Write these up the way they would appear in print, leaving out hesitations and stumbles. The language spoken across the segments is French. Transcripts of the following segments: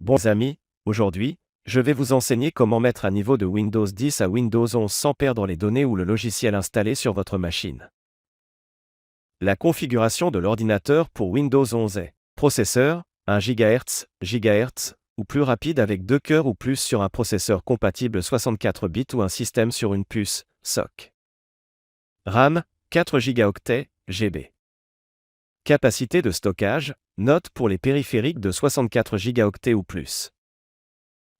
Bons amis, aujourd'hui, je vais vous enseigner comment mettre à niveau de Windows 10 à Windows 11 sans perdre les données ou le logiciel installé sur votre machine. La configuration de l'ordinateur pour Windows 11 est processeur, 1 GHz ou plus rapide avec 2 cœurs ou plus sur un processeur compatible 64 bits ou un système sur une puce, SoC. RAM, 4 Go GB. Capacité de stockage, note pour les périphériques de 64 Go ou plus.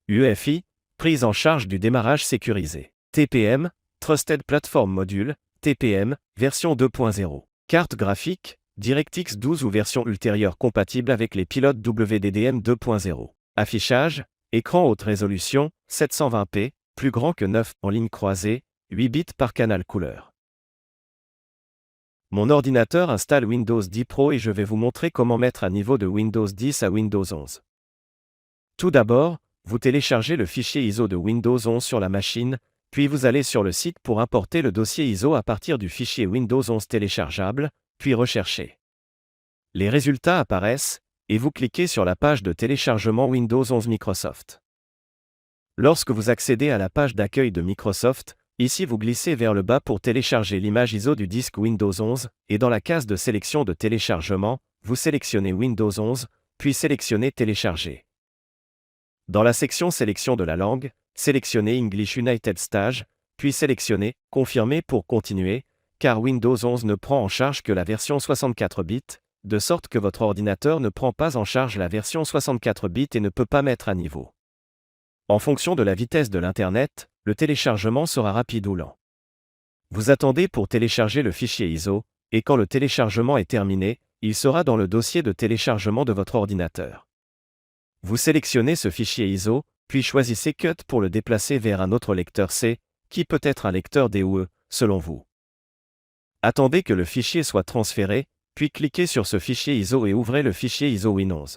UEFI, prise en charge du démarrage sécurisé. TPM, Trusted Platform Module, TPM, version 2.0. Carte graphique, DirectX 12 ou version ultérieure compatible avec les pilotes WDDM 2.0. Affichage, écran haute résolution, 720p, plus grand que 9 en ligne croisée, 8 bits par canal couleur. Mon ordinateur installe Windows 10 Pro et je vais vous montrer comment mettre à niveau de Windows 10 à Windows 11. Tout d'abord, vous téléchargez le fichier ISO de Windows 11 sur la machine, puis vous allez sur le site pour importer le dossier ISO à partir du fichier Windows 11 téléchargeable, puis recherchez. Les résultats apparaissent, et vous cliquez sur la page de téléchargement Windows 11 Microsoft. Lorsque vous accédez à la page d'accueil de Microsoft, ici vous glissez vers le bas pour télécharger l'image ISO du disque Windows 11, et dans la case de sélection de téléchargement, vous sélectionnez Windows 11, puis sélectionnez Télécharger. Dans la section Sélection de la langue, sélectionnez English United States, puis sélectionnez Confirmer pour continuer, car Windows 11 ne prend en charge que la version 64 bits, de sorte que votre ordinateur ne prend pas en charge la version 64 bits et ne peut pas mettre à niveau. En fonction de la vitesse de l'Internet, le téléchargement sera rapide ou lent. Vous attendez pour télécharger le fichier ISO, et quand le téléchargement est terminé, il sera dans le dossier de téléchargement de votre ordinateur. Vous sélectionnez ce fichier ISO, puis choisissez Cut pour le déplacer vers un autre lecteur C, qui peut être un lecteur D ou E, selon vous. Attendez que le fichier soit transféré, puis cliquez sur ce fichier ISO et ouvrez le fichier ISO Windows.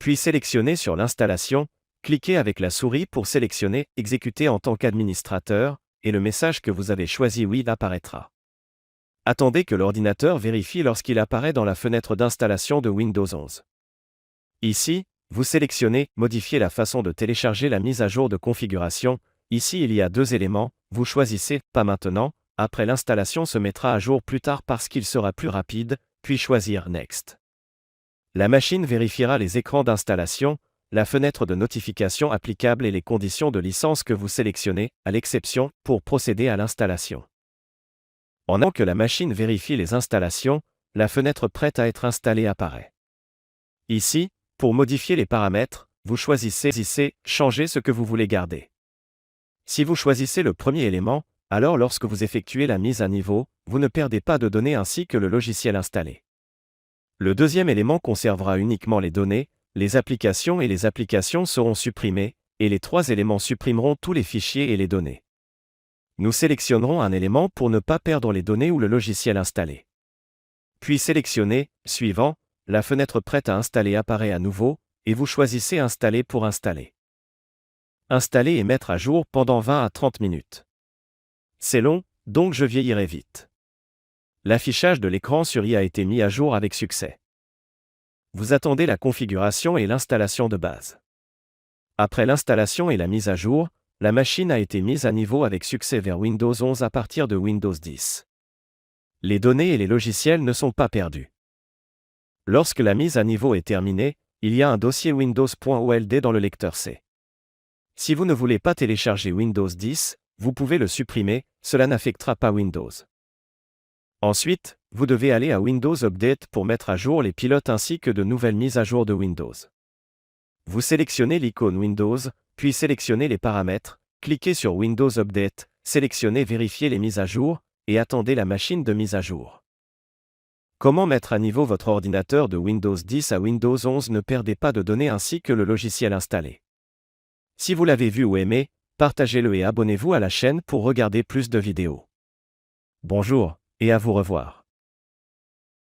Puis sélectionnez sur l'installation, cliquez avec la souris pour sélectionner « Exécuter en tant qu'administrateur » et le message que vous avez choisi Oui apparaîtra. Attendez que l'ordinateur vérifie lorsqu'il apparaît dans la fenêtre d'installation de Windows 11. Ici, vous sélectionnez « Modifier la façon de télécharger la mise à jour de configuration ». Ici il y a deux éléments, vous choisissez « Pas maintenant », après l'installation se mettra à jour plus tard parce qu'il sera plus rapide, puis choisir « Next ». La machine vérifiera les écrans d'installation, la fenêtre de notification applicable et les conditions de licence que vous sélectionnez, à l'exception, pour procéder à l'installation. En attendant que la machine vérifie les installations, la fenêtre prête à être installée apparaît. Ici, pour modifier les paramètres, vous choisissez « Changer ce que vous voulez garder ». Si vous choisissez le premier élément, alors lorsque vous effectuez la mise à niveau, vous ne perdez pas de données ainsi que le logiciel installé. Le deuxième élément conservera uniquement les données, les applications et les applications seront supprimées, et les trois éléments supprimeront tous les fichiers et les données. Nous sélectionnerons un élément pour ne pas perdre les données ou le logiciel installé. Puis sélectionnez « Suivant », la fenêtre prête à installer apparaît à nouveau, et vous choisissez « Installer » pour installer. Installer et mettre à jour pendant 20 à 30 minutes. C'est long, donc je vieillirai vite. L'affichage de l'écran sur I a été mis à jour avec succès. Vous attendez la configuration et l'installation de base. Après l'installation et la mise à jour, la machine a été mise à niveau avec succès vers Windows 11 à partir de Windows 10. Les données et les logiciels ne sont pas perdus. Lorsque la mise à niveau est terminée, il y a un dossier Windows.old dans le lecteur C. Si vous ne voulez pas télécharger Windows 10, vous pouvez le supprimer, cela n'affectera pas Windows. Ensuite, vous devez aller à Windows Update pour mettre à jour les pilotes ainsi que de nouvelles mises à jour de Windows. Vous sélectionnez l'icône Windows, puis sélectionnez les paramètres, cliquez sur Windows Update, sélectionnez Vérifier les mises à jour, et attendez la machine de mise à jour. Comment mettre à niveau votre ordinateur de Windows 10 à Windows 11? Ne perdez pas de données ainsi que le logiciel installé. Si vous l'avez vu ou aimé, partagez-le et abonnez-vous à la chaîne pour regarder plus de vidéos. Bonjour, et à vous revoir.